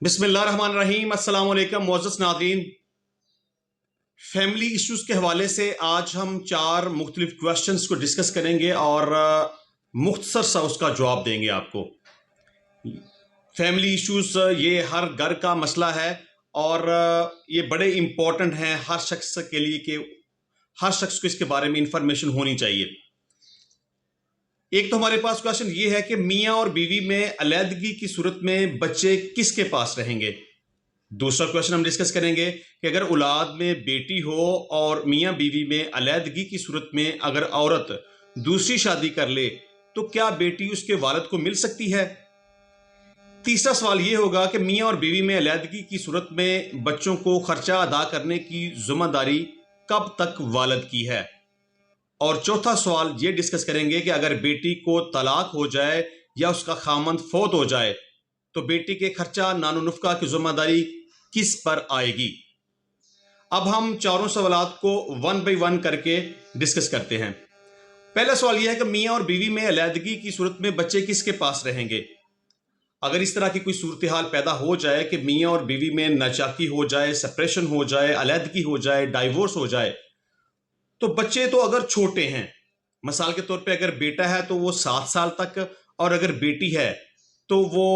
बिस्मिल्लाहिर्रहमानिर्रहीम। अस्सलाम वालेकुम मुअज़्ज़ज़ नाज़रीन। फैमिली इश्यूज़ के हवाले से आज हम 4 मुख्तलिफ क्वेश्चंस को डिस्कस करेंगे और मुख्तसर सा उसका जवाब देंगे आपको। फैमिली इश्यूज़ ये हर घर का मसला है और ये बड़े इम्पोर्टेंट हैं हर शख्स के लिए कि हर शख्स को इसके बारे में इंफॉर्मेशन होनी चाहिए। एक तो हमारे पास क्वेश्चन ये है कि मियाँ और बीवी में अलहदगी की सूरत में बच्चे किसके पास रहेंगे। दूसरा क्वेश्चन हम डिस्कस करेंगे कि अगर औलाद में बेटी हो और मियाँ बीवी में अलहदगी की सूरत में अगर औरत दूसरी शादी कर ले तो क्या बेटी उसके वालिद को मिल सकती है। तीसरा सवाल ये होगा कि मियाँ और बीवी में अलहदगी की सूरत में बच्चों को खर्चा अदा करने की जिम्मेदारी कब तक वालिद की है। और चौथा सवाल ये डिस्कस करेंगे कि अगर बेटी को तलाक हो जाए या उसका खामंद फौत हो जाए तो बेटी के खर्चा नानो नुफ्का की जिम्मेदारी किस पर आएगी। अब हम चारों सवालात को वन बाई वन करके डिस्कस करते हैं। पहला सवाल यह है कि मियाँ और बीवी में अलहदगी की सूरत में बच्चे किसके पास रहेंगे। अगर इस तरह की कोई सूरत हाल पैदा हो जाए कि मियाँ और बीवी में नाचाकी हो जाए, सेपरेशन हो जाए, अलहदगी हो जाए, डाइवोर्स हो जाए, तो बच्चे तो अगर छोटे हैं, मिसाल के तौर पे अगर बेटा है तो वो 7 साल तक और अगर बेटी है तो वो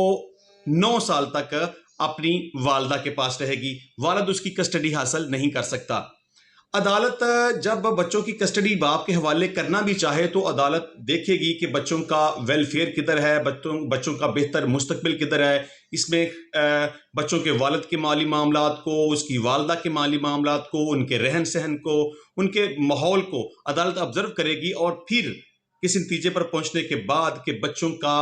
9 साल तक अपनी वालदा के पास रहेगी, वालिद उसकी कस्टडी हासिल नहीं कर सकता। अदालत जब बच्चों की कस्टडी बाप के हवाले करना भी चाहे तो अदालत देखेगी कि बच्चों का वेलफेयर किधर है, बच्चों का बेहतर मुस्तकबिल किधर है। इसमें बच्चों के वालिद के माली मामलात को, उसकी वालदा के माली मामलात को, उनके रहन सहन को, उनके माहौल को अदालत ऑब्जर्व करेगी और फिर किस नतीजे पर पहुंचने के बाद कि बच्चों का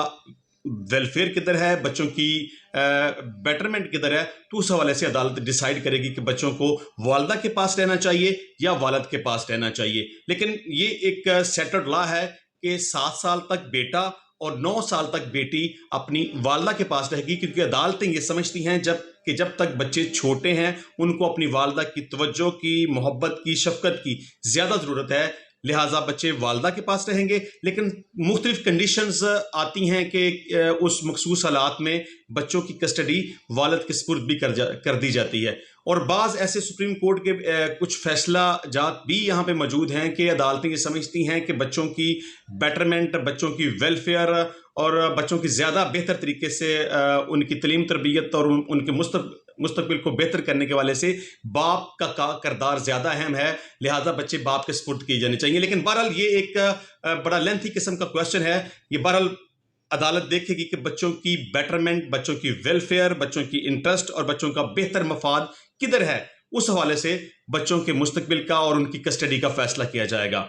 वेलफेयर किधर है, बच्चों की बेटरमेंट किधर है, तो उस हवाले से अदालत डिसाइड करेगी कि बच्चों को वालदा के पास रहना चाहिए या वालिद के पास रहना चाहिए। लेकिन ये एक सेटल्ड लॉ है कि 7 साल तक बेटा और 9 साल तक बेटी अपनी वालदा के पास रहेगी, क्योंकि अदालतें ये समझती हैं जब तक बच्चे छोटे हैं उनको अपनी वालदा की तवज्जो की, मोहब्बत की, शफकत की ज़्यादा ज़रूरत है, लिहाजा बच्चे वालदा के पास रहेंगे। लेकिन मुख्तलिफ कंडीशंस आती हैं कि उस मखसूस हालात में बच्चों की कस्टडी वालिद के सुपुर्द भी कर दी जाती है। और बाज़ ऐसे सुप्रीम कोर्ट के कुछ फैसला जात भी यहाँ पे मौजूद हैं कि अदालतें ये समझती हैं कि बच्चों की बेटरमेंट, बच्चों की वेलफेयर और बच्चों की ज़्यादा बेहतर तरीके से उनकी तलीम तरबियत और उनके मुस्तकबिल को बेहतर करने के वाले से बाप का किरदार ज़्यादा अहम है, लिहाजा बच्चे बाप के सुपुर्द किए जाने चाहिए। लेकिन बहरहाल ये एक बड़ा लेंथी किस्म का क्वेश्चन है। ये बहरहाल अदालत देखेगी कि बच्चों की बेटरमेंट, बच्चों की वेलफेयर, बच्चों की इंटरेस्ट और बच्चों का बेहतर मफाद किधर है, उस हवाले से बच्चों के मुस्तकबिल का और उनकी कस्टडी का फैसला किया जाएगा।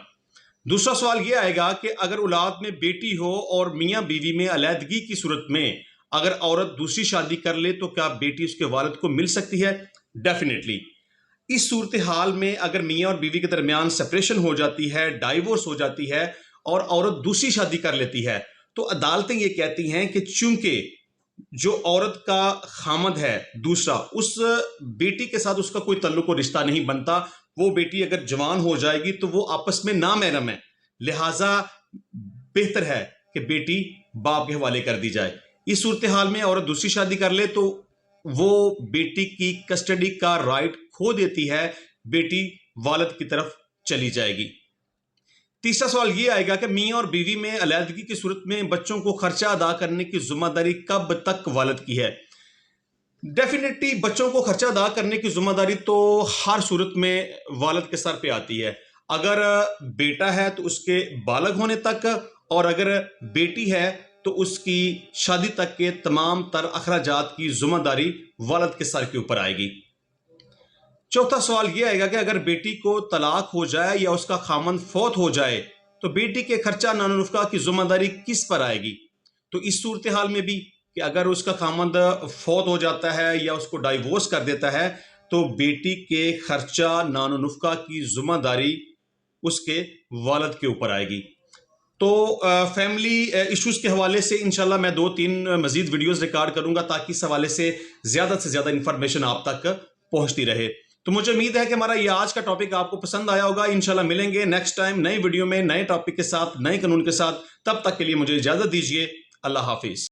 दूसरा सवाल ये आएगा कि अगर औलाद में बेटी हो और मियाँ बीवी में अलहदगी की सूरत में अगर औरत दूसरी शादी कर ले तो क्या बेटी उसके वालिद को मिल सकती है। डेफिनेटली इस सूरत हाल में अगर मियाँ और बीवी के दरमियान सेपरेशन हो जाती है, डाइवोर्स हो जाती है और औरत दूसरी शादी कर लेती है, तो अदालतें ये कहती हैं कि चूंकि जो औरत का खामद है दूसरा, उस बेटी के साथ उसका कोई तल्लुक और रिश्ता नहीं बनता, वो बेटी अगर जवान हो जाएगी तो वो आपस में नामहरम है, लिहाजा बेहतर है कि बेटी बाप के हवाले कर दी जाए। इस सूरत हाल में औरत दूसरी शादी कर ले तो वो बेटी की कस्टडी का राइट खो देती है, बेटी वालिद की तरफ चली जाएगी। तीसरा सवाल ये आएगा कि मियाँ और बीवी में अलहदगी की सूरत में बच्चों को खर्चा अदा करने की जिम्मेदारी कब तक वालिद की है। डेफिनेटली बच्चों को खर्चा अदा करने की जिम्मेदारी तो हर सूरत में वालिद के सर पे आती है। अगर बेटा है तो उसके बालग होने तक, और अगर बेटी है तो उसकी शादी तक के तमाम तर अखराजात की जिम्मेदारी वालिद के सर के ऊपर आएगी। चौथा सवाल यह आएगा कि अगर बेटी को तलाक हो जाए या उसका खामंद फौत हो जाए तो बेटी के खर्चा नानो नुफ्का की जिम्मेदारी किस पर आएगी। तो इस सूरत हाल में भी कि अगर उसका खामंद फौत हो जाता है या उसको डाइवोर्स कर देता है तो बेटी के खर्चा नानो नुफ्का की जिम्मेदारी उसके वालिद के ऊपर आएगी। तो फैमिली इश्यूज़ के हवाले से इंशाल्लाह मैं 2-3 मज़ीद वीडियोज़ रिकॉर्ड करूँगा ताकि इस हवाले से ज़्यादा इन्फॉर्मेशन आप तक पहुँचती रहे। तो मुझे उम्मीद है कि हमारा ये आज का टॉपिक आपको पसंद आया होगा। इंशाल्लाह मिलेंगे नेक्स्ट टाइम नई वीडियो में, नए टॉपिक के साथ, नए कानून के साथ। तब तक के लिए मुझे इजाज़त दीजिए। अल्लाह हाफिज़।